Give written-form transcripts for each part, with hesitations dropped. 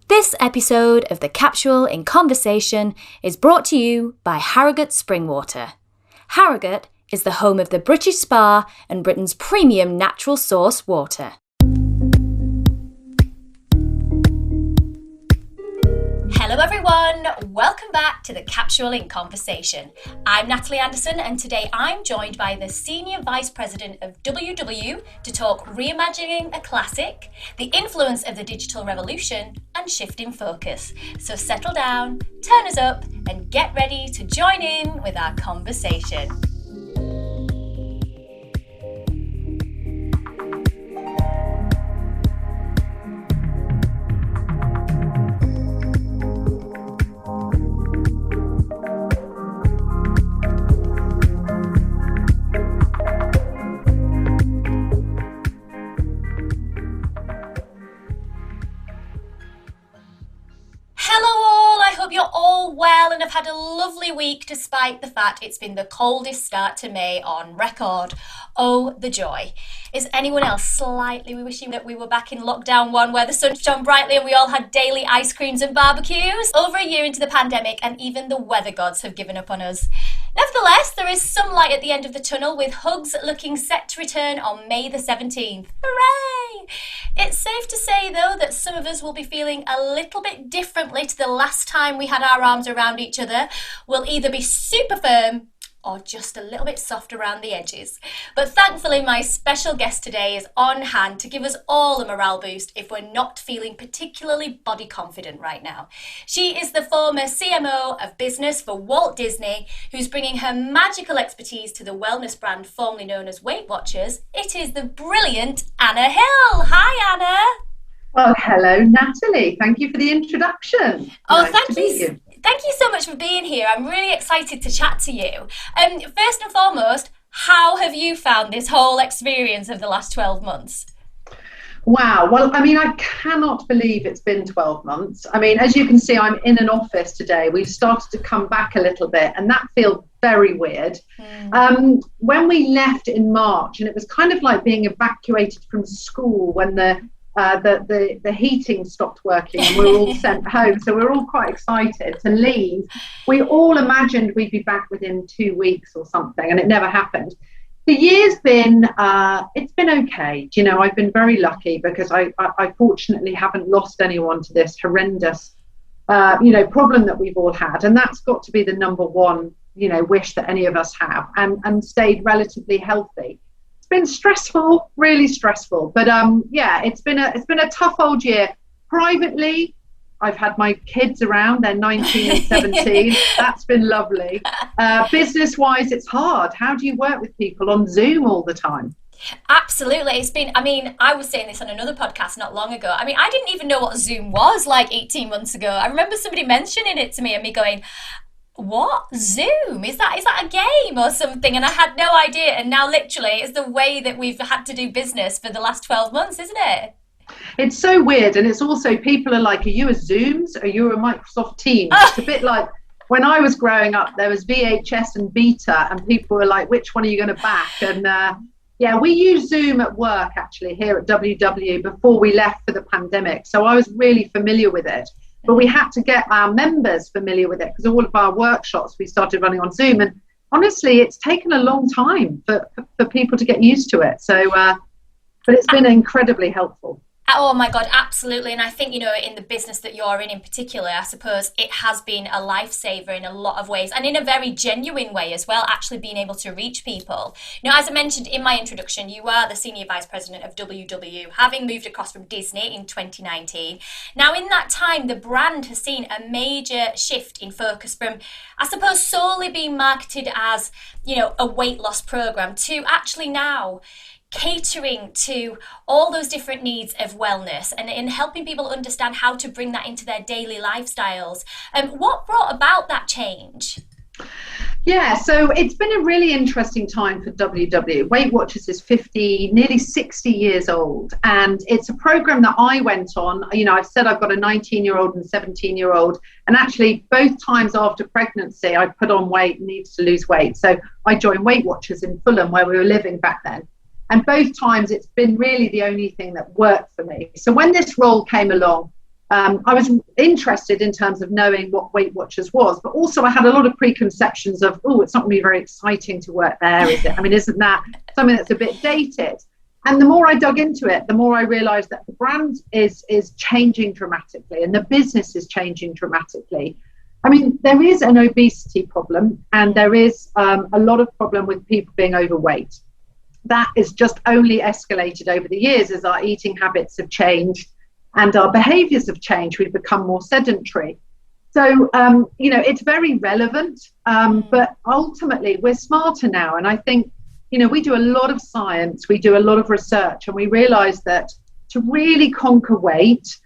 This episode of The Capsule in Conversation is brought to you by Harrogate Springwater. Harrogate is the home of the British Spa and Britain's premium natural source water. Hello everyone, welcome back to The Capsule in Conversation. I'm Natalie Anderson and today I'm joined by the Senior Vice President of WW to talk reimagining a classic, the influence of the digital revolution and shifting focus. So settle down, turn us up and get ready to join in with our conversation. You're all well and have had a lovely week despite the fact it's been the coldest start to May on record. Oh, the joy. Is anyone else slightly wishing that we were back in lockdown 1 where the sun shone brightly and we all had daily ice creams and barbecues? Over a year into the pandemic and even the weather gods have given up on us. Nevertheless, there is some light at the end of the tunnel with Hugs looking set to return on May the 17th. Hooray! It's safe to say though that some of us will be feeling a little bit differently to the last time we had our arms around each other. We'll either be super firm or just a little bit soft around the edges. But thankfully my special guest today is on hand to give us all a morale boost if we're not feeling particularly body confident right now. She is the former CMO of business for Walt Disney, who's bringing her magical expertise to the wellness brand formerly known as Weight Watchers. It is the brilliant Anna Hill. Hi Anna. Well, hello Natalie. Thank you for the introduction. Oh, thank you. Thank you so much for being here. I'm really excited to chat to you. First and foremost, how have you found this whole experience of the last 12 months? Wow. Well, I mean, I cannot believe it's been 12 months. I mean, as you can see, I'm in an office today. We've started to come back a little bit and that feels very weird. When we left in March, and it was kind of like being evacuated from school when the heating stopped working and we were all sent home, so we were all quite excited to leave. We all imagined we'd be back within 2 weeks or something, and it never happened. The year's been it's been okay. You know, I've been very lucky because I fortunately haven't lost anyone to this horrendous problem that we've all had, and that's got to be the number one wish that any of us have, and stayed relatively healthy. It's been stressful, really stressful, but it's been a tough old year. Privately, I've had my kids around. They're 19 and 17. That's been lovely. Business wise, it's hard. How do you work with people on Zoom all the time? Absolutely. It's been, I was saying this on another podcast not long ago. I didn't even know what Zoom was like 18 months ago. I remember somebody mentioning it to me and me going, what? Zoom? Is that a game or something? And I had no idea. And now literally it's the way that we've had to do business for the last 12 months, isn't it? It's so weird. And it's also, people are like, are you a Zooms? Are you a Microsoft Teams? It's a bit like when I was growing up, there was VHS and Beta and people were like, which one are you going to back? And we use Zoom at work actually here at WW before we left for the pandemic. So I was really familiar with it. But we had to get our members familiar with it because all of our workshops we started running on Zoom. And honestly, it's taken a long time for people to get used to it. So, but it's been incredibly helpful. Oh my God, absolutely. And I think, in the business that you're in particular, I suppose it has been a lifesaver in a lot of ways and in a very genuine way as well, actually being able to reach people. As I mentioned in my introduction, you are the Senior Vice President of WW, having moved across from Disney in 2019. Now, in that time, the brand has seen a major shift in focus from, I suppose, solely being marketed as, a weight loss program to actually now catering to all those different needs of wellness and in helping people understand how to bring that into their daily lifestyles. What brought about that change? Yeah, so it's been a really interesting time for WW. Weight Watchers is nearly 60 years old, and it's a program that I went on. I've said I've got a 19-year-old and 17-year-old, and actually both times after pregnancy, I put on weight and needed to lose weight. So I joined Weight Watchers in Fulham, where we were living back then. And both times it's been really the only thing that worked for me. So when this role came along, I was interested in terms of knowing what Weight Watchers was, but also I had a lot of preconceptions of, oh, it's not going to be very exciting to work there, is it? I mean, isn't that something that's a bit dated? And the more I dug into it, the more I realized that the brand is changing dramatically and the business is changing dramatically. I mean, there is an obesity problem and there is a lot of problem with people being overweight. That is just only escalated over the years as our eating habits have changed and our behaviors have changed. We've become more sedentary. So, it's very relevant, but ultimately we're smarter now. And I think, we do a lot of science, we do a lot of research, and we realize that to really conquer weight,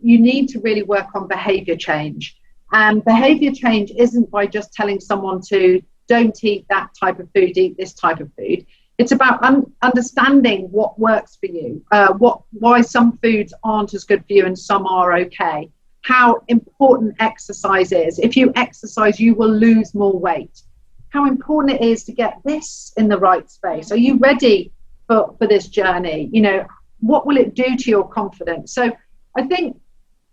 you need to really work on behavior change. And behavior change isn't by just telling someone to don't eat that type of food, eat this type of food. It's about understanding what works for you, why some foods aren't as good for you and some are okay, how important exercise is. If you exercise, you will lose more weight. How important it is to get this in the right space. Are you ready for this journey? What will it do to your confidence? So I think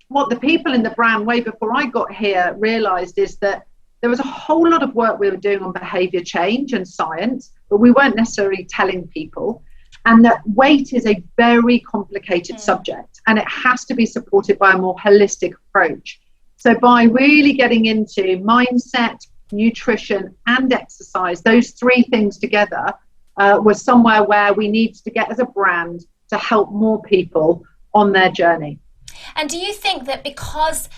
what the people in the brand way before I got here realized is that there was a whole lot of work we were doing on behavior change and science, but we weren't necessarily telling people, and that weight is a very complicated subject and it has to be supported by a more holistic approach. So by really getting into mindset, nutrition and exercise, those three things together was somewhere where we need to get as a brand to help more people on their journey. And do you think that because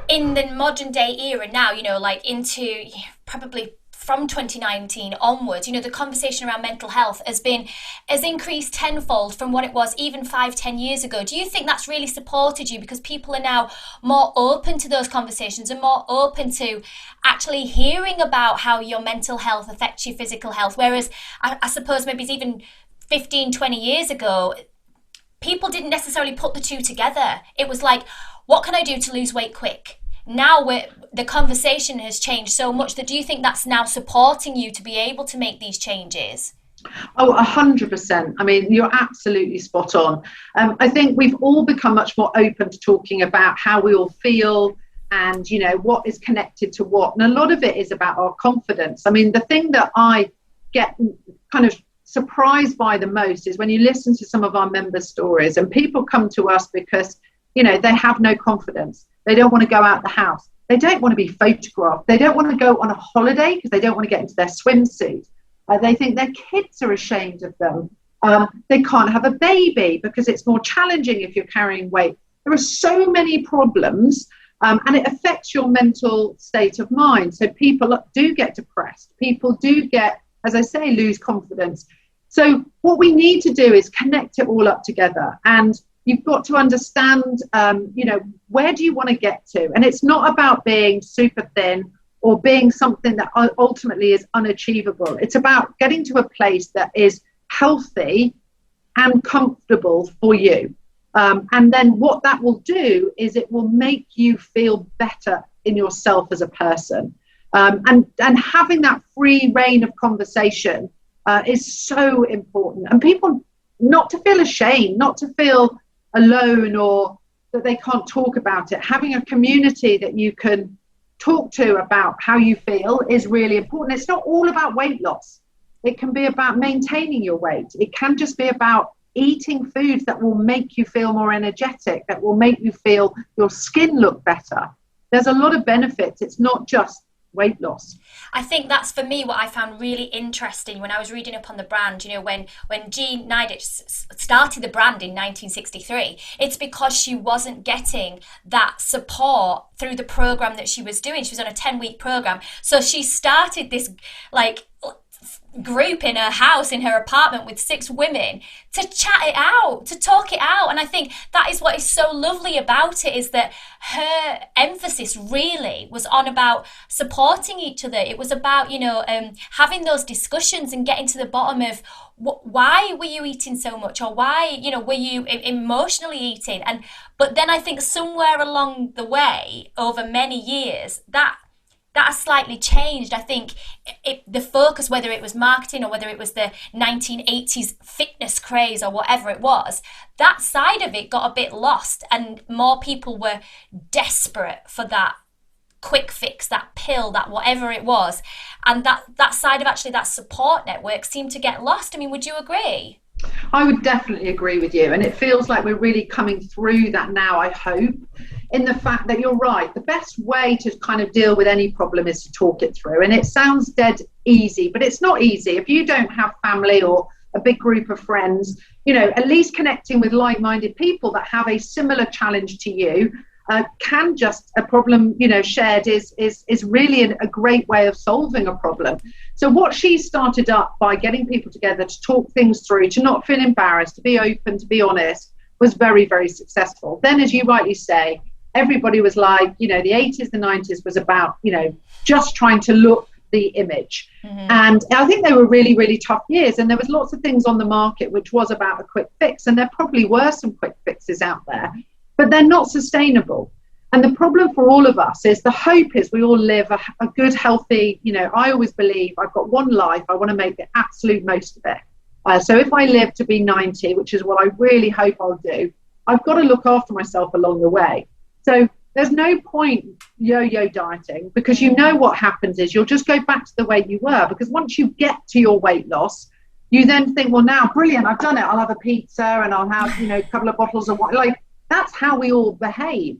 in the modern day era now, like into probably from 2019 onwards, the conversation around mental health has increased tenfold from what it was even 5-10 years ago. Do you think that's really supported you because people are now more open to those conversations and more open to actually hearing about how your mental health affects your physical health? Whereas I suppose maybe it's even 15-20 years ago, people didn't necessarily put the two together. It was like, what can I do to lose weight quick? Now the conversation has changed so much that do you think that's now supporting you to be able to make these changes? Oh, 100%. I mean, you're absolutely spot on. I think we've all become much more open to talking about how we all feel and, what is connected to what. And a lot of it is about our confidence. I mean, the thing that I get kind of surprised by the most is when you listen to some of our members' stories and people come to us because, they have no confidence. They don't want to go out the house. They don't want to be photographed. They don't want to go on a holiday because they don't want to get into their swimsuit. They think their kids are ashamed of them. They can't have a baby because it's more challenging if you're carrying weight. There are so many problems and it affects your mental state of mind. So people do get depressed. People do get, as I say, lose confidence. So what we need to do is connect it all up together. And you've got to understand, where do you want to get to? And it's not about being super thin or being something that ultimately is unachievable. It's about getting to a place that is healthy and comfortable for you. And then what that will do is it will make you feel better in yourself as a person. And having that free reign of conversation is so important. And people not to feel ashamed, not to feel alone or that they can't talk about it. Having a community that you can talk to about how you feel is really important. It's not all about weight loss. It can be about maintaining your weight. It can just be about eating foods that will make you feel more energetic, that will make you feel your skin look better. There's a lot of benefits. It's not just weight loss. I think that's for me what I found really interesting when I was reading up on the brand. When Jean Nidetch started the brand in 1963, it's because she wasn't getting that support through the program that she was doing. She was on a 10-week program, so she started this group in her house, in her apartment with 6 women to chat it out, to talk it out. And I think that is what is so lovely about it, is that her emphasis really was on about supporting each other. It was about, having those discussions and getting to the bottom of why were you eating so much, or why, were you emotionally eating? But then I think somewhere along the way, over many years, that that has slightly changed. I think the focus, whether it was marketing or whether it was the 1980s fitness craze or whatever it was, that side of it got a bit lost, and more people were desperate for that quick fix, that pill, that whatever it was. And that side of actually that support network seemed to get lost. I mean, would you agree? I would definitely agree with you. And it feels like we're really coming through that now, I hope, in the fact that you're right. The best way to kind of deal with any problem is to talk it through. And it sounds dead easy, but it's not easy. If you don't have family or a big group of friends, you know, at least connecting with like-minded people that have a similar challenge to you, can just a problem, you know, shared is really a great way of solving a problem. So what she started up by getting people together to talk things through, to not feel embarrassed, to be open, to be honest, was very, very successful. Then, as you rightly say, everybody was like, you know, the 80s, the 90s was about, you know, just trying to look the image. And I think they were really, really tough years. And there was lots of things on the market which was about a quick fix. And there probably were some quick fixes out there, but they're not sustainable. And the problem for all of us is, the hope is we all live a good, healthy, you know, I always believe I've got one life, I want to make the absolute most of it. So if I live to be 90, which is what I really hope I'll do, I've got to look after myself along the way. So there's no point yo-yo dieting, because you know what happens is you'll just go back to the way you were, because once you get to your weight loss, you then think, well, now, brilliant, I've done it. I'll have a pizza and I'll have, you know, a couple of bottles of wine. Like, that's how we all behave.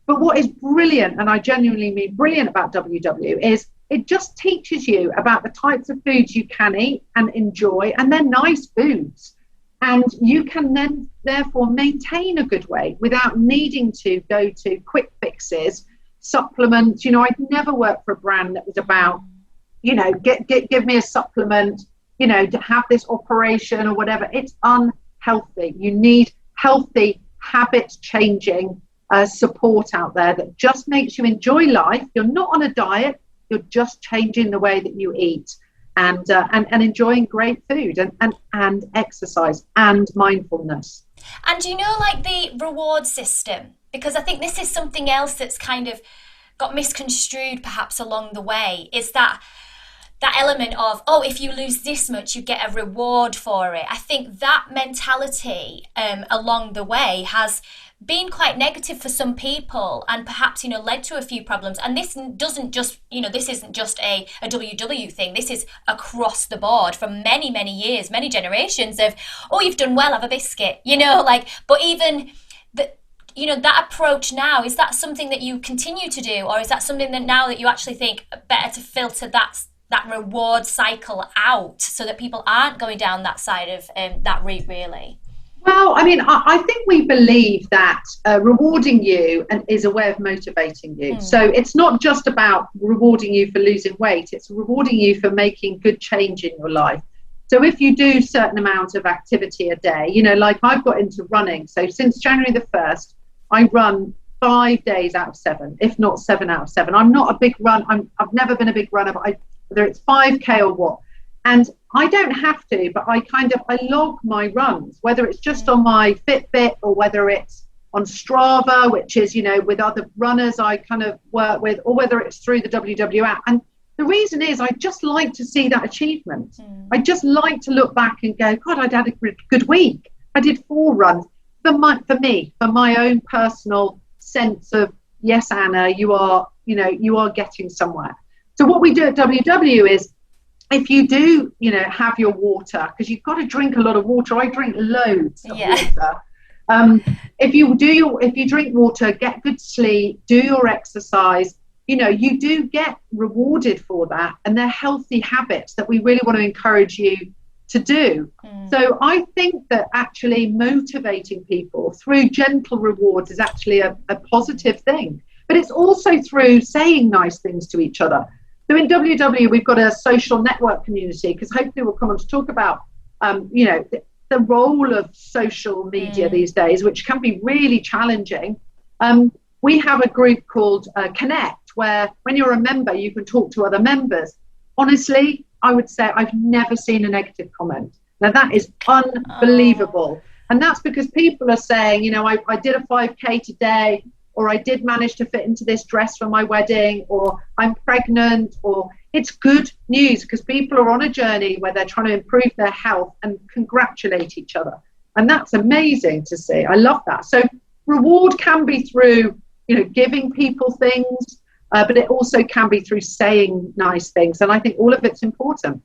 But what is brilliant, and I genuinely mean brilliant, about WW is it just teaches you about the types of foods you can eat and enjoy, and they're nice foods. And you can then therefore maintain a good weight without needing to go to quick fixes, supplements. You know, I'd never worked for a brand that was about, you know, give me a supplement, you know, to have this operation or whatever. It's unhealthy. You need healthy, habit changing support out there that just makes you enjoy life. You're not on a diet, you're just changing the way that you eat, and enjoying great food and exercise and mindfulness. And you know, like the reward system, because I think this is something else that's kind of got misconstrued perhaps along the way, is that element of, oh, if you lose this much, you get a reward for it. I think that mentality along the way has been quite negative for some people, and perhaps, you know, led to a few problems. And this doesn't just, you know, this isn't just a WW thing. This is across the board for many, many years, many generations of, oh, you've done well, have a biscuit, you know, like, but even the, you know, that approach now, is that something that you continue to do, or is that something that now that you actually think better to filter that reward cycle out so that people aren't going down that side of that route, really? Well, I mean, I think we believe that rewarding you is a way of motivating you. So it's not just about rewarding you for losing weight, it's rewarding you for making good change in your life. So if you do certain amount of activity a day, you know, like I've got into running. So since January the 1st, I run 5 days out of 7, if not 7 out of 7. I'm not a big run. I've never been a big runner, but whether it's 5K or what. And I don't have to, but I log my runs, whether it's just on my Fitbit or whether it's on Strava, which is, you know, with other runners I kind of work with, or whether it's through the WW app. And the reason is I just like to see that achievement. I just like to look back and go, God, I'd had a good week. I did 4 runs. For my own personal sense of, yes, Anna, you are getting somewhere. So what we do at WW is, if you do, you know, have your water, because you've got to drink a lot of water. I drink loads of water. If you drink water, get good sleep, do your exercise, you know, you do get rewarded for that. And they're healthy habits that we really want to encourage you to do. So I think that actually motivating people through gentle rewards is actually a positive thing. But it's also through saying nice things to each other. So in WW, we've got a social network community, because hopefully we'll come on to talk about, you know, the role of social media these days, which can be really challenging. We have a group called Connect, where when you're a member, you can talk to other members. Honestly, I would say I've never seen a negative comment. Now, that is unbelievable. And that's because people are saying, you know, I did a 5K today, or I did manage to fit into this dress for my wedding, or I'm pregnant, or it's good news because people are on a journey where they're trying to improve their health and congratulate each other. And that's amazing to see. I love that. So reward can be through, giving people things, but it also can be through saying nice things. And I think all of it's important.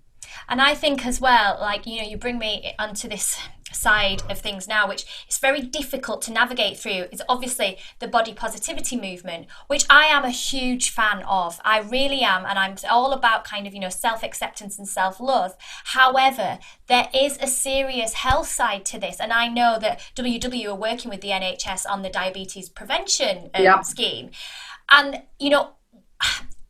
And I think as well, like, you bring me onto this side of things now, which is very difficult to navigate through, is obviously the body positivity movement, which I am a huge fan of. I really am. And I'm all about kind of, self-acceptance and self-love. However, there is a serious health side to this. And I know that WW are working with the NHS on the diabetes prevention scheme. And,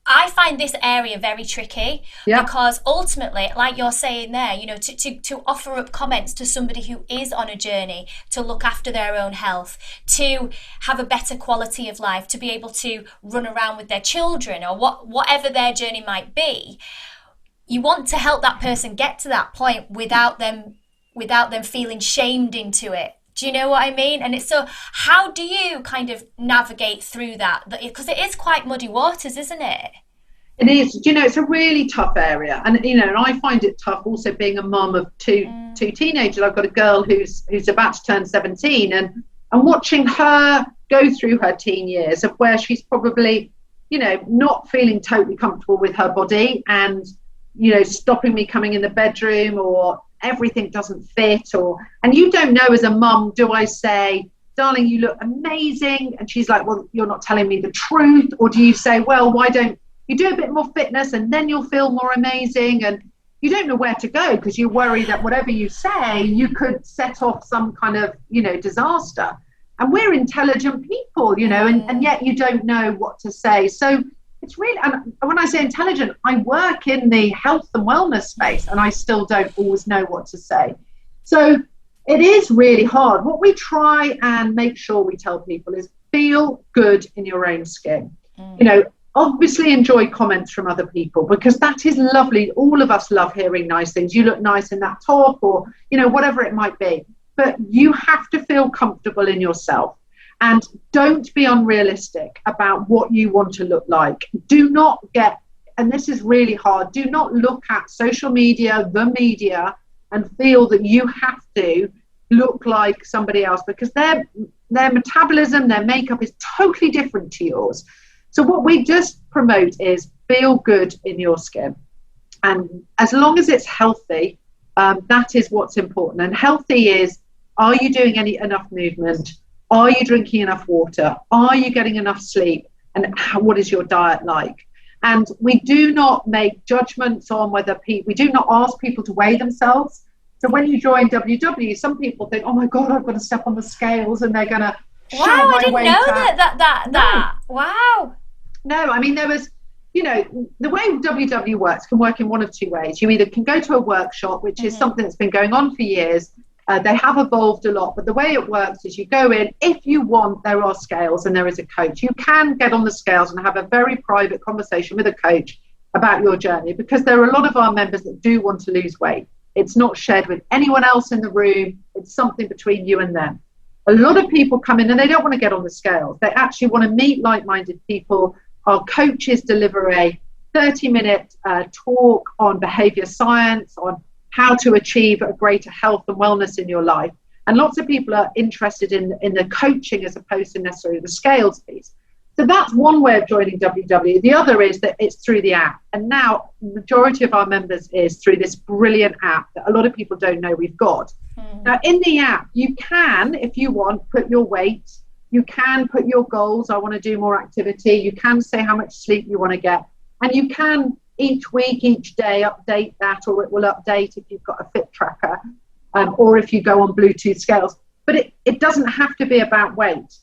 I find this area very tricky because ultimately, like you're saying there, to offer up comments to somebody who is on a journey to look after their own health, to have a better quality of life, to be able to run around with their children or whatever their journey might be, you want to help that person get to that point without them feeling shamed into it. Do you know what I mean? And it's so, how do you kind of navigate through that? Because it is quite muddy waters, isn't it? It is. It's a really tough area. And, and I find it tough also being a mum of two teenagers. I've got a girl who's about to turn 17 and watching her go through her teen years of where she's probably, not feeling totally comfortable with her body and, stopping me coming in the bedroom, or everything doesn't fit, and you don't know as a mum, do I say, darling, you look amazing, and she's like, well, you're not telling me the truth, or do you say, well, why don't you do a bit more fitness and then you'll feel more amazing? And you don't know where to go because you worry that whatever you say, you could set off some kind of disaster. And we're intelligent people, and yet you don't know what to say. So it's really, and when I say intelligent, I work in the health and wellness space and I still don't always know what to say. So it is really hard. What we try and make sure we tell people is feel good in your own skin. Obviously enjoy comments from other people because that is lovely. All of us love hearing nice things. You look nice in that top, or, whatever it might be. But you have to feel comfortable in yourself. And don't be unrealistic about what you want to look like. Do not get, and this is really hard, do not look at social media, the media, and feel that you have to look like somebody else because their metabolism, their makeup is totally different to yours. So what we just promote is feel good in your skin. And as long as it's healthy, that is what's important. And healthy is, are you doing enough movement? Are you drinking enough water? Are you getting enough sleep? And what is your diet like? And we do not make judgments on whether we do not ask people to weigh themselves. So when you join WW, some people think, oh my God, I've got to step on the scales and they're going to show my weight. Wow, I didn't know that. Wow. No, I mean, there was, the way WW works can work in one of two ways. You either can go to a workshop, which is something that's been going on for years. They have evolved a lot, but the way it works is you go in, if you want, there are scales and there is a coach. You can get on the scales and have a very private conversation with a coach about your journey because there are a lot of our members that do want to lose weight. It's not shared with anyone else in the room. It's something between you and them. A lot of people come in and they don't want to get on the scales. They actually want to meet like-minded people. Our coaches deliver a 30-minute talk on behavior science, on how to achieve a greater health and wellness in your life. And lots of people are interested in the coaching as opposed to necessarily the scales piece. So that's one way of joining WW. The other is that it's through the app. And now the majority of our members is through this brilliant app that a lot of people don't know we've got. Now in the app, you can, if you want, put your weight. You can put your goals. I want to do more activity. You can say how much sleep you want to get. And you can each week, each day, update that, or it will update if you've got a fit tracker, or if you go on Bluetooth scales. But it doesn't have to be about weight.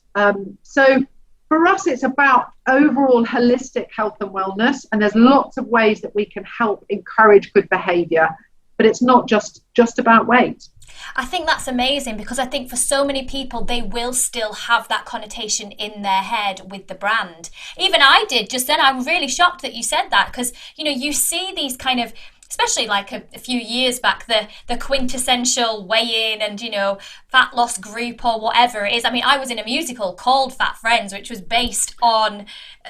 So for us, it's about overall holistic health and wellness, and there's lots of ways that we can help encourage good behavior, but it's not just about weight. I think that's amazing because I think for so many people, they will still have that connotation in their head with the brand. Even I did just then. I'm really shocked that you said that because, you see these kind of especially like a few years back, the quintessential weigh-in and, you know, fat loss group or whatever it is. I mean, I was in a musical called Fat Friends, which was based on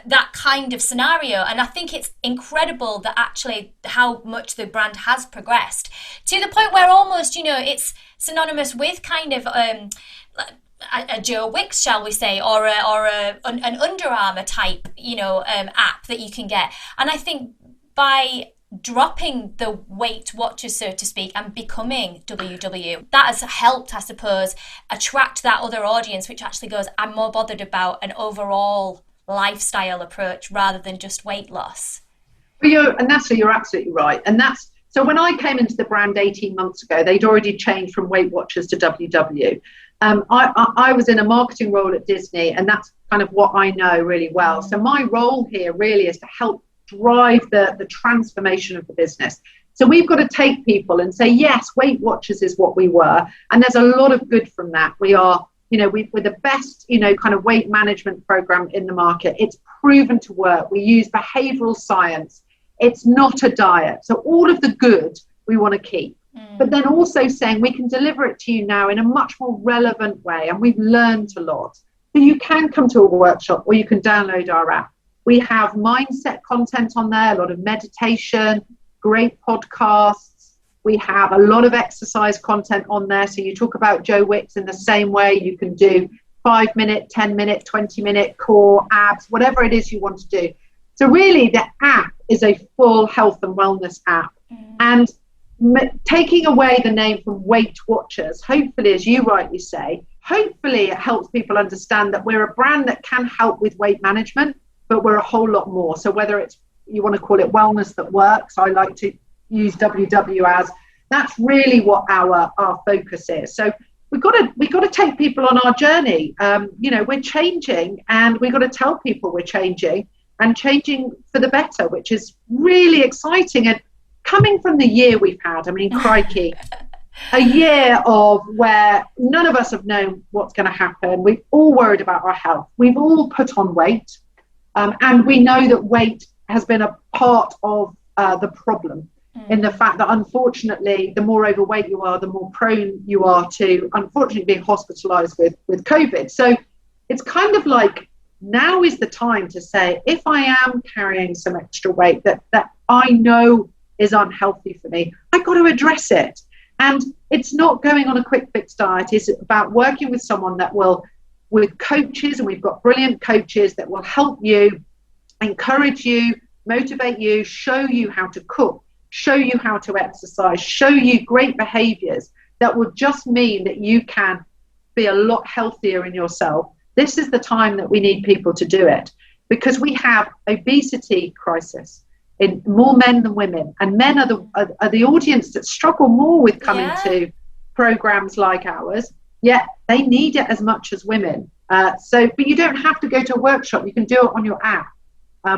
that kind of scenario. And I think it's incredible that actually how much the brand has progressed to the point where almost, you know, it's synonymous with kind of a Joe Wicks, shall we say, or an Under Armour type, you know, app that you can get. And I think by dropping the Weight Watchers, so to speak, and becoming WW, that has helped, I suppose, attract that other audience, which actually goes, I'm more bothered about an overall lifestyle approach rather than just weight loss. You're absolutely right. And so when I came into the brand 18 months ago, they'd already changed from Weight Watchers to WW. I was in a marketing role at Disney, and that's kind of what I know really well. So my role here really is to help drive the transformation of the business. So we've got to take people and say, yes, Weight Watchers is what we were. And there's a lot of good from that. We are, you know, we're the best, you know, kind of weight management program in the market. It's proven to work. We use behavioral science. It's not a diet. So all of the good we want to keep. But then also saying we can deliver it to you now in a much more relevant way. And we've learned a lot. So you can come to a workshop or you can download our app. We have mindset content on there, a lot of meditation, great podcasts. We have a lot of exercise content on there. So you talk about Joe Wicks in the same way. You can do 5-minute, 10-minute, 20-minute core, abs, whatever it is you want to do. So really the app is a full health and wellness app. And taking away the name from Weight Watchers, hopefully, as you rightly say, hopefully it helps people understand that we're a brand that can help with weight management, but we're a whole lot more. So whether it's, you want to call it wellness that works, I like to use WW as, that's really what our focus is. So we've got to take people on our journey. You know, we're changing, and we've got to tell people we're changing and changing for the better, which is really exciting. And coming from the year we've had, I mean, crikey, a year of where none of us have known what's going to happen. We've all worried about our health. We've all put on weight. And we know that weight has been a part of the problem in the fact that, unfortunately, the more overweight you are, the more prone you are to, unfortunately, being hospitalized with COVID. So it's kind of like now is the time to say, if I am carrying some extra weight that I know is unhealthy for me, I've got to address it. And it's not going on a quick fix diet. It's about working with someone that will, with coaches, and we've got brilliant coaches that will help you, encourage you, motivate you, show you how to cook, show you how to exercise, show you great behaviors that will just mean that you can be a lot healthier in yourself. This is the time that we need people to do it, because we have obesity crisis in more men than women, and men are the audience that struggle more with coming to programs like ours, yet they need it as much as women. But you don't have to go to a workshop. You can do it on your app.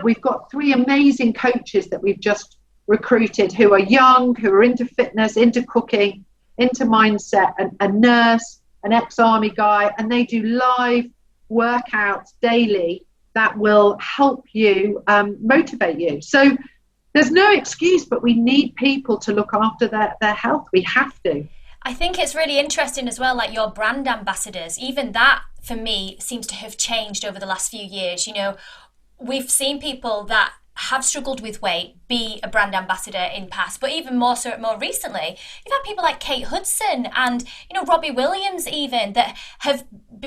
We've got 3 amazing coaches that we've just recruited who are young, who are into fitness, into cooking, into mindset, a nurse, an ex-army guy, and they do live workouts daily that will help you, motivate you. So there's no excuse, but we need people to look after their health. We have to. I think it's really interesting as well, like your brand ambassadors, even that for me seems to have changed over the last few years. You know, we've seen people that have struggled with weight be a brand ambassador in past, but even more so more recently, you've had people like Kate Hudson and, you know, Robbie Williams even that have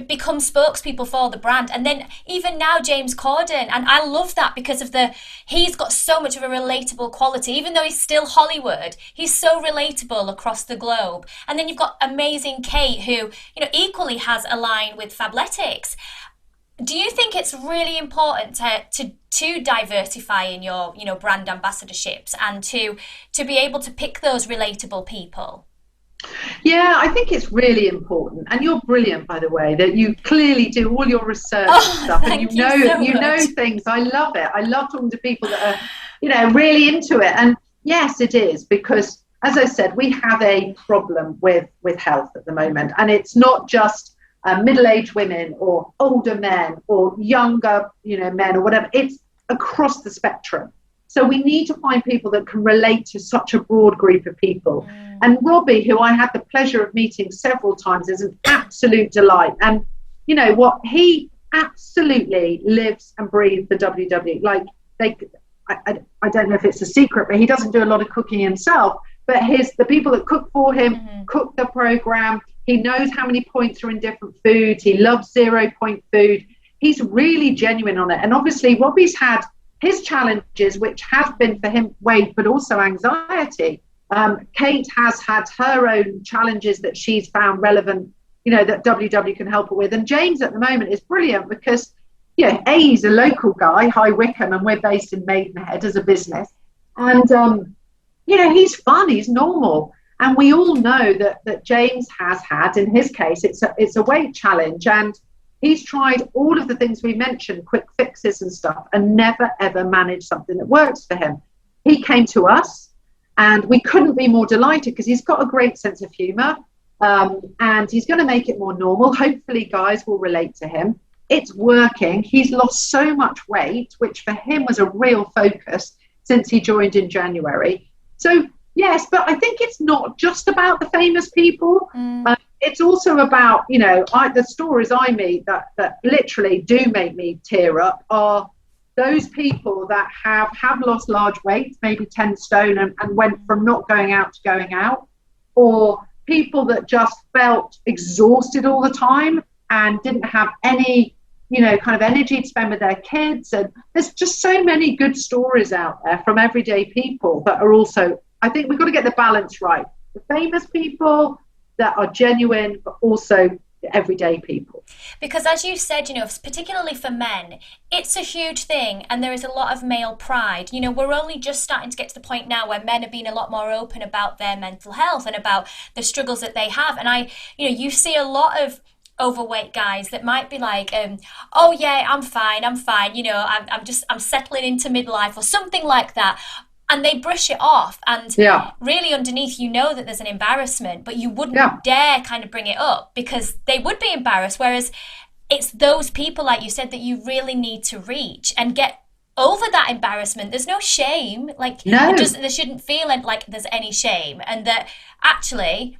become spokespeople for the brand. And then even now James Corden, and I love that because of he's got so much of a relatable quality. Even though he's still Hollywood, he's so relatable across the globe. And then you've got amazing Kate who, you know, equally has a line with Fabletics. Do you think it's really important to diversify in your, you know, brand ambassadorships and to be able to pick those relatable people? Yeah, I think it's really important. And you're brilliant, by the way, that you clearly do all your research and stuff, and you know things. I love it. I love talking to people that are, you know, really into it. And yes, it is, because as I said, we have a problem with health at the moment, and it's not just middle-aged women or older men or younger, you know, men or whatever. It's across the spectrum. So we need to find people that can relate to such a broad group of people. And Robbie, who I had the pleasure of meeting several times, is an absolute delight. And you know what, he absolutely lives and breathes the WWE. Like I don't know if it's a secret, but he doesn't do a lot of cooking himself. But the people that cook for him cook the program. He knows how many points are in different foods. He loves 0 point food. He's really genuine on it. And obviously, Robbie's had his challenges, which have been for him weight, but also anxiety. Kate has had her own challenges that she's found relevant, you know, that WW can help her with. And James at the moment is brilliant because, yeah, he's a local guy, High Wycombe, and we're based in Maidenhead as a business. And, you know, he's fun, he's normal. And we all know that James has had, in his case, it's a weight challenge. And he's tried all of the things we mentioned, quick fixes and stuff, and never, ever managed something that works for him. He came to us, and we couldn't be more delighted because he's got a great sense of humour, and he's going to make it more normal. Hopefully, guys will relate to him. It's working. He's lost so much weight, which for him was a real focus since he joined in January. So, yes, but I think it's not just about the famous people. It's also about, you know, the stories I meet that literally do make me tear up are those people that have lost large weight, maybe 10 stone, and went from not going out to going out, or people that just felt exhausted all the time and didn't have any, you know, kind of energy to spend with their kids. And there's just so many good stories out there from everyday people that are also, I think we've got to get the balance right. The famous people that are genuine, but also the everyday people. Because as you said, you know, particularly for men, it's a huge thing, and there is a lot of male pride. You know, we're only just starting to get to the point now where men are being a lot more open about their mental health and about the struggles that they have. And you see a lot of overweight guys that might be like, oh yeah, I'm fine, you know, I'm settling into midlife or something like that. And they brush it off, and really underneath, you know that there's an embarrassment, but you wouldn't dare kind of bring it up because they would be embarrassed. Whereas it's those people, like you said, that you really need to reach and get over that embarrassment. There's no shame. Like, there shouldn't feel like there's any shame. And that actually,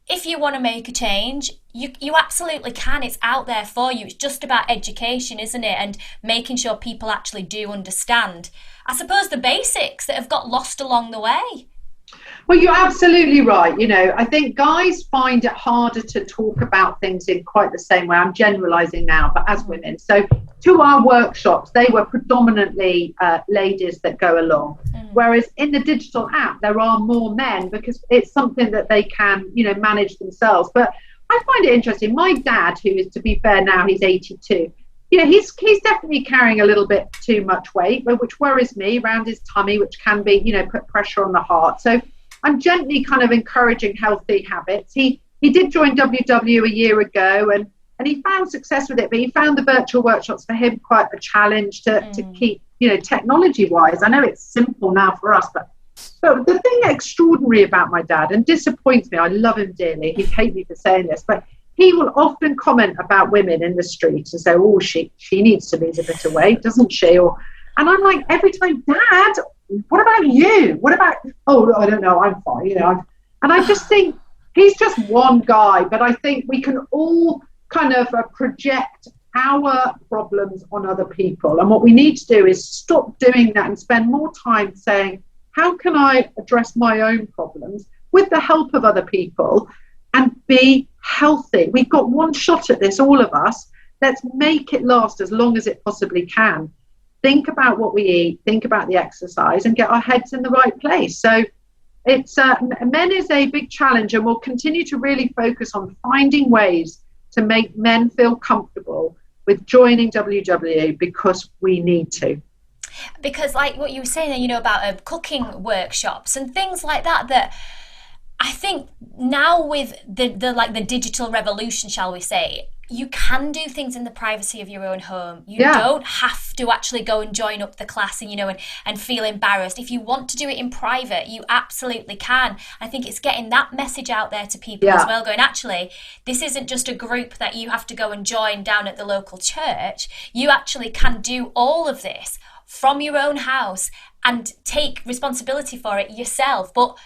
if you want to make a change, you absolutely can. It's out there for you. It's just about education, isn't it? And making sure people actually do understand, I suppose, the basics that have got lost along the way. Well, you're absolutely right. You know, I think guys find it harder to talk about things in quite the same way. I'm generalizing now, but as women. So to our workshops, they were predominantly ladies that go along. Whereas in the digital app, there are more men because it's something that they can, you know, manage themselves. But I find it interesting. My dad, who is, to be fair now, he's 82. You know, he's definitely carrying a little bit too much weight, which worries me, around his tummy, which can be, you know, put pressure on the heart. So I'm gently kind of encouraging healthy habits. He did join WW a year ago, and he found success with it, but he found the virtual workshops for him quite a challenge to keep, you know, technology-wise. I know it's simple now for us, but the thing extraordinary about my dad, and disappoints me, I love him dearly, he'd hate me for saying this, but he will often comment about women in the street and say, oh, she needs to lose a bit of weight, doesn't she? And I'm like, every time, Dad, what about you? What about, oh, I don't know, I'm fine, you know. And I just think he's just one guy, but I think we can all kind of project our problems on other people. And what we need to do is stop doing that and spend more time saying, how can I address my own problems with the help of other people and be healthy? We've got one shot at this, all of us. Let's make it last as long as it possibly can. Think about what we eat, think about the exercise, and get our heads in the right place. So it's men is a big challenge, and we'll continue to really focus on finding ways to make men feel comfortable with joining WW because we need to. Because like what you were saying, you know, about cooking workshops and things like that I think now with the digital revolution, shall we say, you can do things in the privacy of your own home. You don't have to actually go and join up the class and, you know, and feel embarrassed. If you want to do it in private, you absolutely can. I think it's getting that message out there to people as well, going, actually, this isn't just a group that you have to go and join down at the local church. You actually can do all of this from your own house and take responsibility for it yourself, but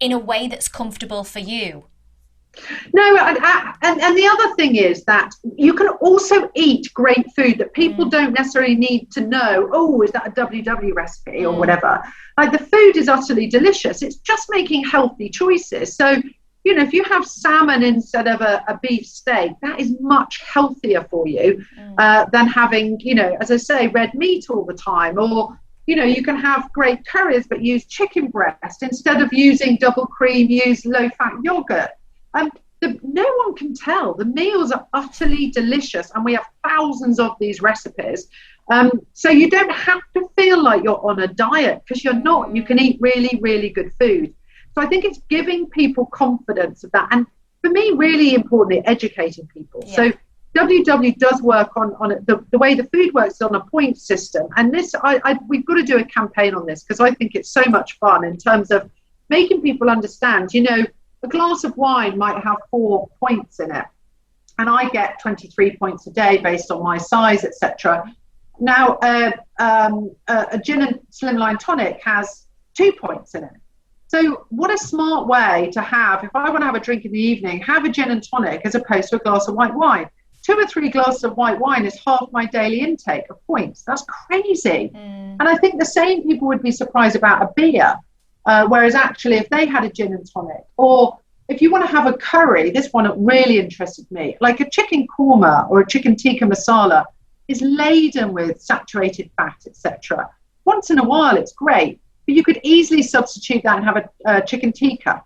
in a way that's comfortable for you. No, and the other thing is that you can also eat great food that people don't necessarily need to know, oh, is that a WW recipe or whatever. Like, the food is utterly delicious. It's just making healthy choices. So, you know, if you have salmon instead of a beef steak, that is much healthier for you than having, you know, as I say, red meat all the time. Or, you know, you can have great curries but use chicken breast instead of using double cream, use low-fat yogurt. No one can tell. The meals are utterly delicious, and we have thousands of these recipes. So you don't have to feel like you're on a diet, because you're not. You can eat really, really good food. So I think it's giving people confidence of that. And for me, really importantly, educating people. Yeah. So WW does work on it. The way the food works is on a point system. And this, we've got to do a campaign on this, because I think it's so much fun in terms of making people understand, you know, a glass of wine might have 4 points in it, and I get 23 points a day based on my size, etc. Now, a gin and slimline tonic has 2 points in it. So what a smart way to have, if I want to have a drink in the evening, have a gin and tonic as opposed to a glass of white wine. 2 or 3 glasses of white wine is half my daily intake of points. That's crazy. And I think the same people would be surprised about a beer. Whereas actually, if they had a gin and tonic, or if you want to have a curry, this one really interested me, like a chicken korma or a chicken tikka masala is laden with saturated fat, etc. Once in a while, it's great, but you could easily substitute that and have a chicken tikka.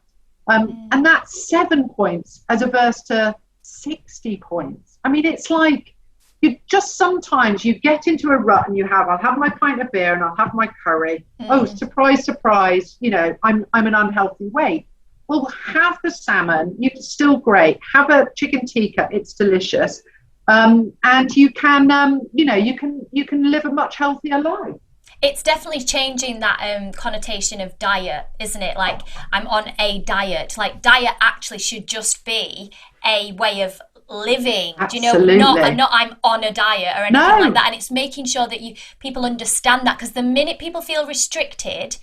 And that's 7 points as opposed to 60 points. I mean, it's like, you just sometimes you get into a rut and I'll have my pint of beer and I'll have my curry. Oh, surprise, surprise, you know, I'm an unhealthy weight. Well, have the salmon, it's still great. Have a chicken tikka, it's delicious. And you can, you know, you can live a much healthier life. It's definitely changing that connotation of diet, isn't it? Like, I'm on a diet. Like, diet actually should just be a way of living. Absolutely. Do you know, not I'm on a diet or anything like that. And it's making sure that people understand that, because the minute people feel restricted,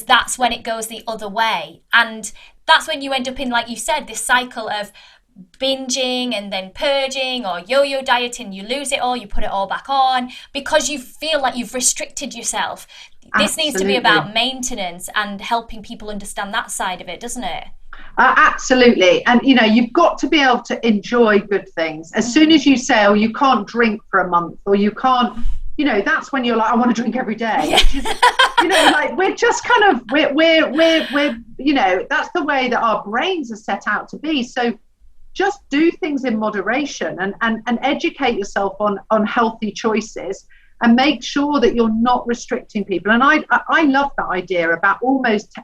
that's when it goes the other way. And that's when you end up in, like you said, this cycle of binging and then purging or yo-yo dieting. You lose it all, you put it all back on because you feel like you've restricted yourself. This needs to be about maintenance and helping people understand that side of it, doesn't it? Absolutely. And, you know, you've got to be able to enjoy good things. As soon as you say, oh, you can't drink for a month, or you can't, you know, that's when you're like, I want to drink every day. Which is, you know, like, we're just kind of, we're, you know, that's the way that our brains are set out to be. So just do things in moderation and educate yourself on healthy choices, and make sure that you're not restricting people. And I love that idea about almost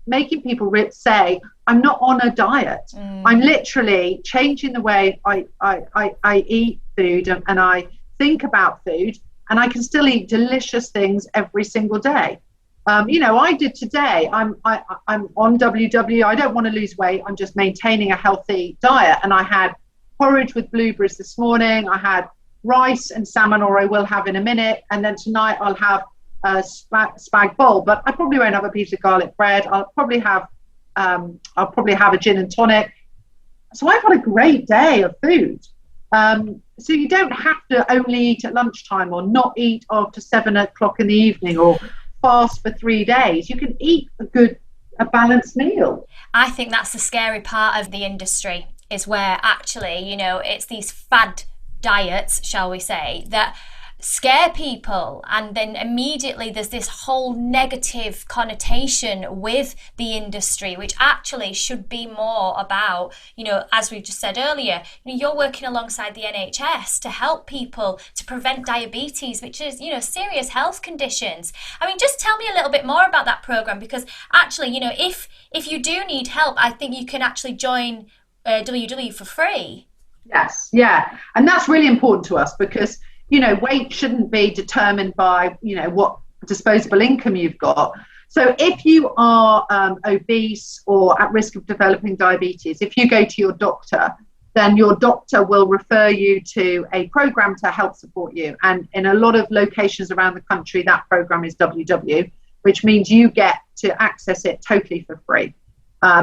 making people say, I'm not on a diet. I'm literally changing the way I eat food and I think about food, and I can still eat delicious things every single day. You know, I did today. I'm on WW. I don't want to lose weight. I'm just maintaining a healthy diet. And I had porridge with blueberries this morning. I had rice and salmon, or I will have in a minute. And then tonight I'll have a spag bowl. But I probably won't have a piece of garlic bread. I'll probably have a gin and tonic. So I've had a great day of food. So you don't have to only eat at lunchtime, or not eat after 7 o'clock in the evening, or fast for 3 days. You can eat a balanced meal. I think that's the scary part of the industry, is where actually, you know, it's these fad diets, shall we say, that scare people, and then immediately there's this whole negative connotation with the industry, which actually should be more about, you know, as we just said earlier, you know, you're working alongside the NHS to help people to prevent diabetes, which is, you know, serious health conditions. I mean, just tell me a little bit more about that program, because actually, you know, if you do need help, I think you can actually join WW for free. Yes, yeah, and that's really important to us, because, you know, weight shouldn't be determined by, you know, what disposable income you've got. So if you are obese or at risk of developing diabetes, if you go to your doctor, then your doctor will refer you to a program to help support you. And in a lot of locations around the country, that program is WW. which means you get to access it totally for free.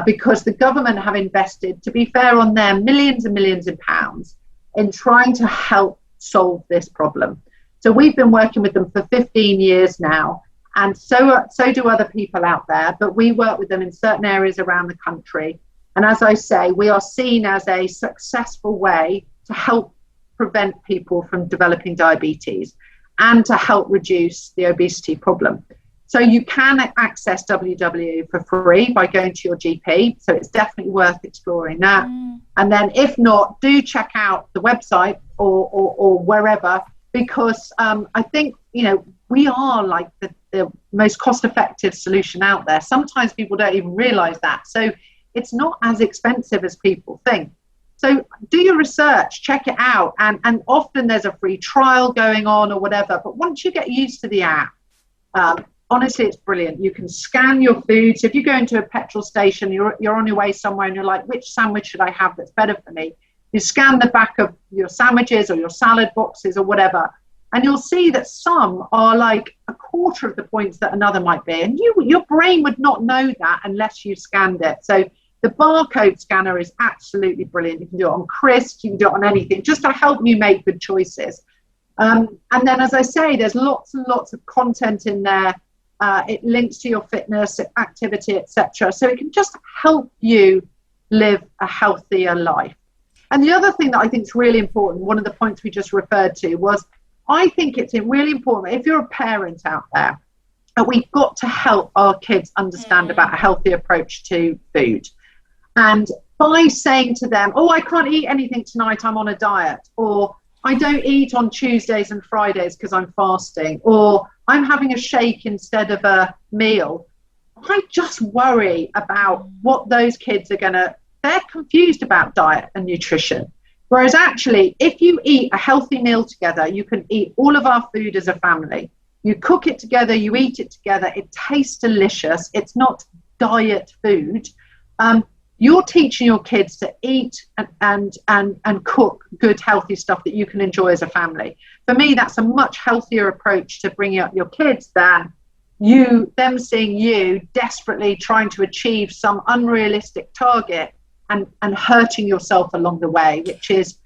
Because the government have invested, to be fair on them, millions and millions of pounds in trying to help solve this problem. So we've been working with them for 15 years now, and so do other people out there, but we work with them in certain areas around the country. And as I say, we are seen as a successful way to help prevent people from developing diabetes and to help reduce the obesity problem. So you can access WW for free by going to your GP. So it's definitely worth exploring that. And then if not, do check out the website or wherever, because I think, we are like the most cost-effective solution out there. Sometimes people don't even realize that. So it's not as expensive as people think. So do your research, check it out. And often there's a free trial going on or whatever. But once you get used to the app, honestly, it's brilliant. You can scan your food. So if you go into a petrol station, you're on your way somewhere and you're like, which sandwich should I have that's better for me? You scan the back of your sandwiches or your salad boxes or whatever, and you'll see that some are like a quarter of the points that another might be. And your brain would not know that unless you scanned it. So the barcode scanner is absolutely brilliant. You can do it on crisps, you can do it on anything, just to help you make good choices. And then, as I say, there's lots and lots of content in there. It links to your fitness, activity, etc. So it can just help you live a healthier life. And the other thing that I think is really important, one of the points we just referred to, was I think it's really important, if you're a parent out there, that we've got to help our kids understand about a healthy approach to food. And by saying to them, oh, I can't eat anything tonight, I'm on a diet, or I don't eat on Tuesdays and Fridays because I'm fasting, or I'm having a shake instead of a meal, I just worry about what those kids are they're confused about diet and nutrition. Whereas actually, if you eat a healthy meal together, you can eat all of our food as a family. You cook it together, you eat it together, it tastes delicious, it's not diet food. You're teaching your kids to eat and cook good, healthy stuff that you can enjoy as a family. For me, that's a much healthier approach to bringing up your kids than them seeing you desperately trying to achieve some unrealistic target and hurting yourself along the way, which is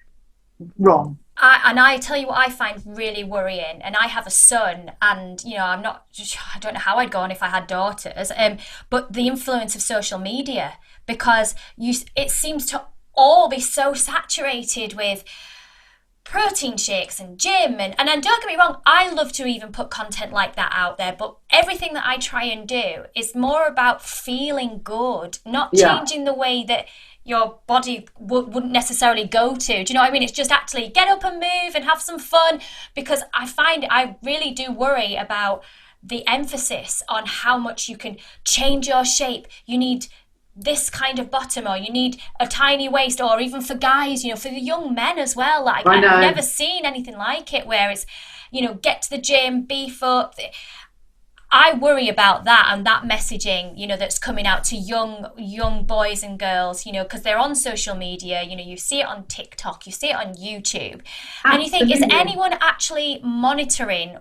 wrong. I tell you what I find really worrying, and I have a son, and I don't know how I'd go on if I had daughters, but the influence of social media, because it seems to all be so saturated with protein shakes and gym, and don't get me wrong, I love to even put content like that out there, but everything that I try and do is more about feeling good, not changing the way that your body wouldn't necessarily go to. Do you know what I mean? It's just actually get up and move and have some fun, because I really do worry about the emphasis on how much you can change your shape. You need this kind of bottom, or you need a tiny waist, or even for guys, for the young men as well. Like I've never seen anything like it, where it's, get to the gym, beef up. I worry about that, and that messaging, that's coming out to young boys and girls, because they're on social media, you see it on TikTok, you see it on YouTube. Absolutely. And you think, is anyone actually monitoring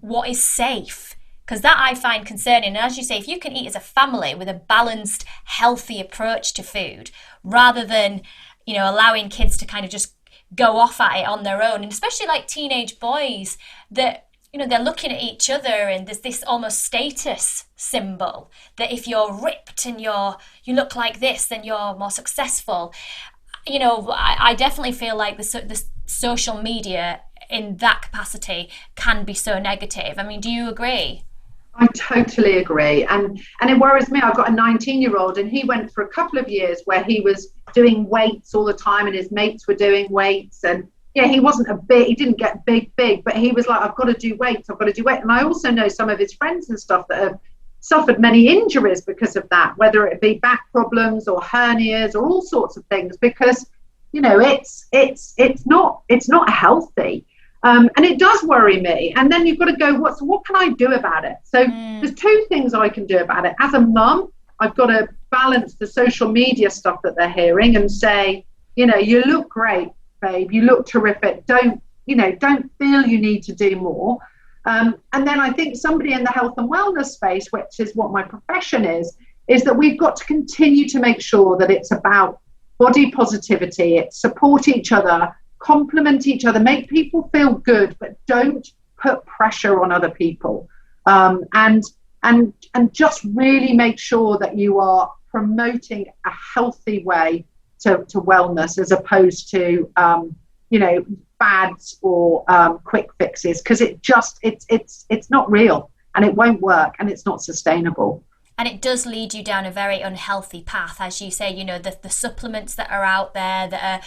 what is safe? Because that I find concerning. And as you say, if you can eat as a family with a balanced, healthy approach to food, rather than, allowing kids to kind of just go off at it on their own, and especially like teenage boys that, they're looking at each other, and there's this almost status symbol that if you're ripped and you look like this, then you're more successful. I definitely feel like the social media in that capacity can be so negative. I mean, do you agree? I totally agree. And it worries me. I've got a 19-year-old, and he went for a couple of years where he was doing weights all the time, and his mates were doing weights, and he wasn't he didn't get big, but he was like, I've got to do weights. And I also know some of his friends and stuff that have suffered many injuries because of that, whether it be back problems or hernias or all sorts of things, because, it's not healthy. And it does worry me. And then you've got to go, what can I do about it? So there's two things I can do about it. As a mum, I've got to balance the social media stuff that they're hearing and say, you look great, babe, you look terrific. Don't feel you need to do more. And then I think somebody in the health and wellness space, which is what my profession is that we've got to continue to make sure that it's about body positivity, it's support each other, complement each other, make people feel good, but don't put pressure on other people. And just really make sure that you are promoting a healthy way to wellness, as opposed to fads or quick fixes, because it's not real, and it won't work, and it's not sustainable. And it does lead you down a very unhealthy path, as you say. The supplements that are out there, that are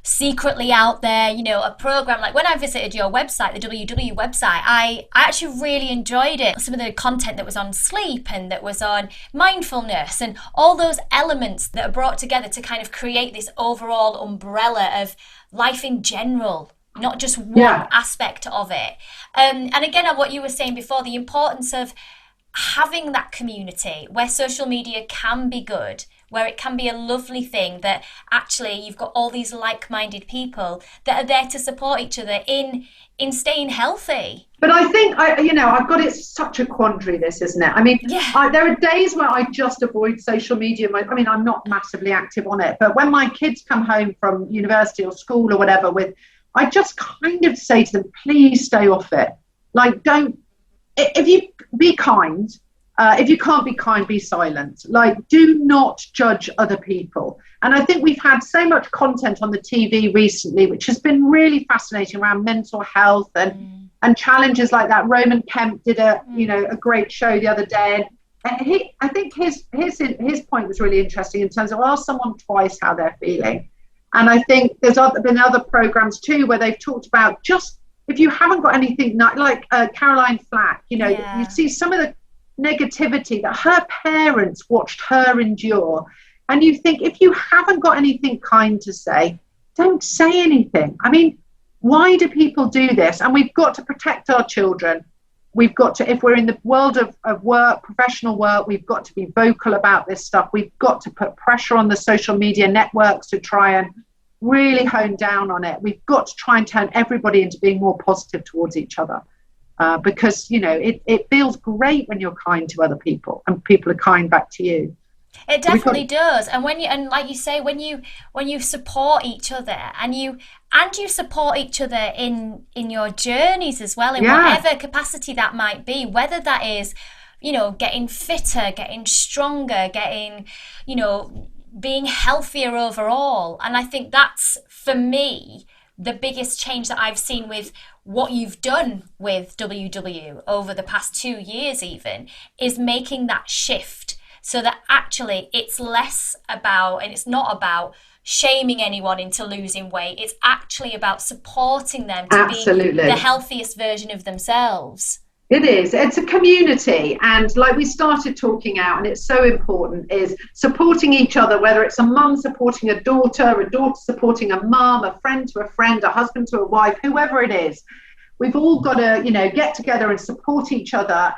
secretly out there, a program like when I visited your website, the WW website, I actually really enjoyed it. Some of the content that was on sleep and that was on mindfulness and all those elements that are brought together to kind of create this overall umbrella of life in general, not just one aspect of it. And again, on what you were saying before, the importance of having that community where social media can be good, where it can be a lovely thing, that actually you've got all these like-minded people that are there to support each other in staying healthy. But I think, I've got, it's such a quandary, this, isn't it? I mean, there are days where I just avoid social media. I'm not massively active on it, but when my kids come home from university or school or whatever, I just kind of say to them, please stay off it. Like, if you be kind, if you can't be kind, be silent. Like, do not judge other people. And I think we've had so much content on the TV recently, which has been really fascinating, around mental health and challenges like that. Roman Kemp did a great show the other day, and I think his point was really interesting in terms of ask someone twice how they're feeling. And I think there's been other programs too where they've talked about, just if you haven't got anything, like Caroline Flack, you see some of the negativity that her parents watched her endure, and you think, if you haven't got anything kind to say, don't say anything. I mean, why do people do this? And we've got to protect our children. We've got to, if we're in the world of work, professional work, we've got to be vocal about this stuff. We've got to put pressure on the social media networks to try and really hone down on it. We've got to try and turn everybody into being more positive towards each other. Because it feels great when you're kind to other people and people are kind back to you. It definitely does. And like you say, when you support each other and you support each other in your journeys as well, in whatever capacity that might be, whether that is, getting fitter, getting stronger, getting, being healthier overall. And I think that's, for me, the biggest change that I've seen with what you've done with WW over the past 2 years even, is making that shift so that actually it's less about, and it's not about shaming anyone into losing weight. It's actually about supporting them to be the healthiest version of themselves. It is. It's a community. And like we started talking out, and it's so important, is supporting each other, whether it's a mum supporting a daughter supporting a mum, a friend to a friend, a husband to a wife, whoever it is. We've all got to, get together and support each other.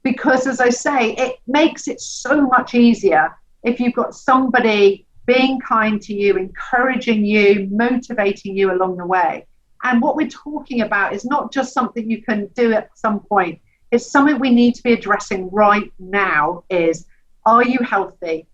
Because, as I say, it makes it so much easier if you've got somebody being kind to you, encouraging you, motivating you along the way. And what we're talking about is not just something you can do at some point. It's something we need to be addressing right now. Is, are you healthy?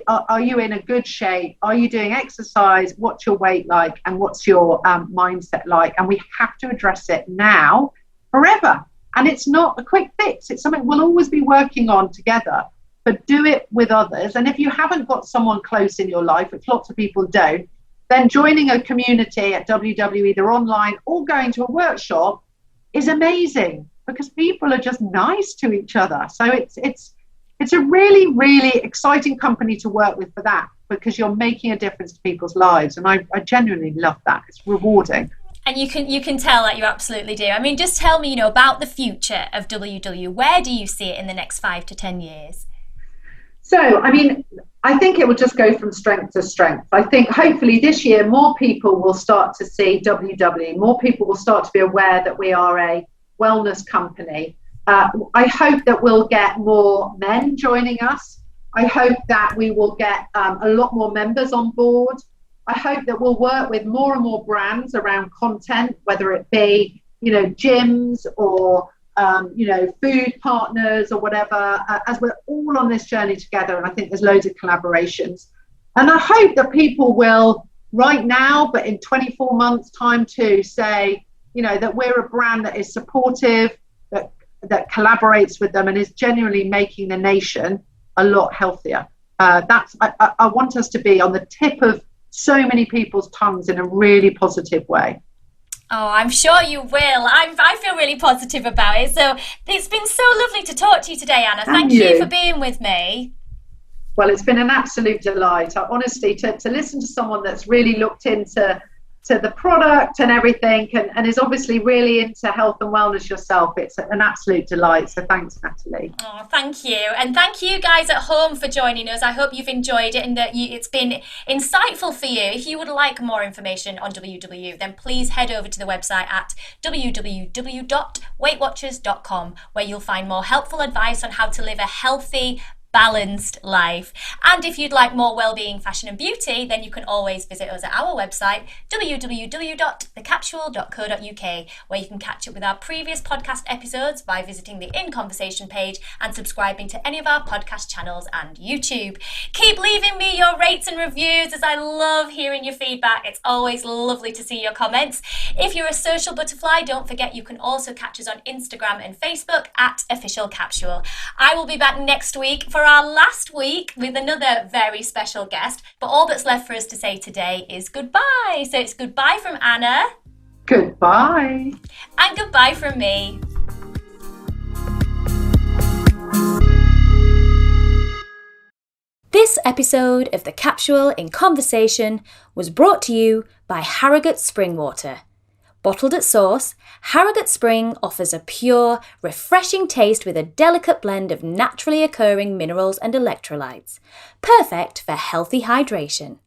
Are you in a good shape? Are you doing exercise? What's your weight like? And what's your mindset like? And we have to address it now, forever. And it's not a quick fix. It's something we'll always be working on together, but do it with others. And if you haven't got someone close in your life, which lots of people don't, then joining a community at WW, either online or going to a workshop, is amazing, because people are just nice to each other. So it's a really, really exciting company to work with for that, because you're making a difference to people's lives. And I genuinely love that. It's rewarding. And you can tell that you absolutely do. I mean, just tell me, about the future of WW. Where do you see it in the next 5 to 10 years? So, I think it will just go from strength to strength. I think hopefully this year more people will start to see WW. More people will start to be aware that we are a wellness company. I hope that we'll get more men joining us. I hope that we will get a lot more members on board. I hope that we'll work with more and more brands around content, whether it be gyms or food partners or whatever, as we're all on this journey together. And I think there's loads of collaborations. And I hope that people will, right now, but in 24 months' time too, say, that we're a brand that is supportive, that collaborates with them and is genuinely making the nation a lot healthier. I want us to be on the tip of so many people's tongues in a really positive way. Oh, I'm sure you will. I feel really positive about it. So it's been so lovely to talk to you today, Anna. Thank you for being with me. Well, it's been an absolute delight. Honestly, to listen to someone that's really looked into the product and everything and is obviously really into health and wellness yourself, it's an absolute delight. So thanks, Natalie. Oh, thank you. And thank you guys at home for joining us. I hope you've enjoyed it and that it's been insightful for you. If you would like more information on WW, then please head over to the website at www.weightwatchers.com, where you'll find more helpful advice on how to live a healthy, balanced life. And if you'd like more wellbeing, fashion and beauty, then you can always visit us at our website www.thecapsule.co.uk, where you can catch up with our previous podcast episodes by visiting the In Conversation page and subscribing to any of our podcast channels and YouTube. Keep leaving me your rates and reviews, as I love hearing your feedback. It's always lovely to see your comments. If you're a social butterfly, don't forget you can also catch us on Instagram and Facebook at Official Capsule. I will be back next week for our last week with another very special guest, but all that's left for us to say today is goodbye. So it's goodbye from Anna. Goodbye. And goodbye from me. This episode of The Capsule in Conversation was brought to you by Harrogate Spring Water. Bottled at source, Harrogate Spring offers a pure, refreshing taste with a delicate blend of naturally occurring minerals and electrolytes, perfect for healthy hydration.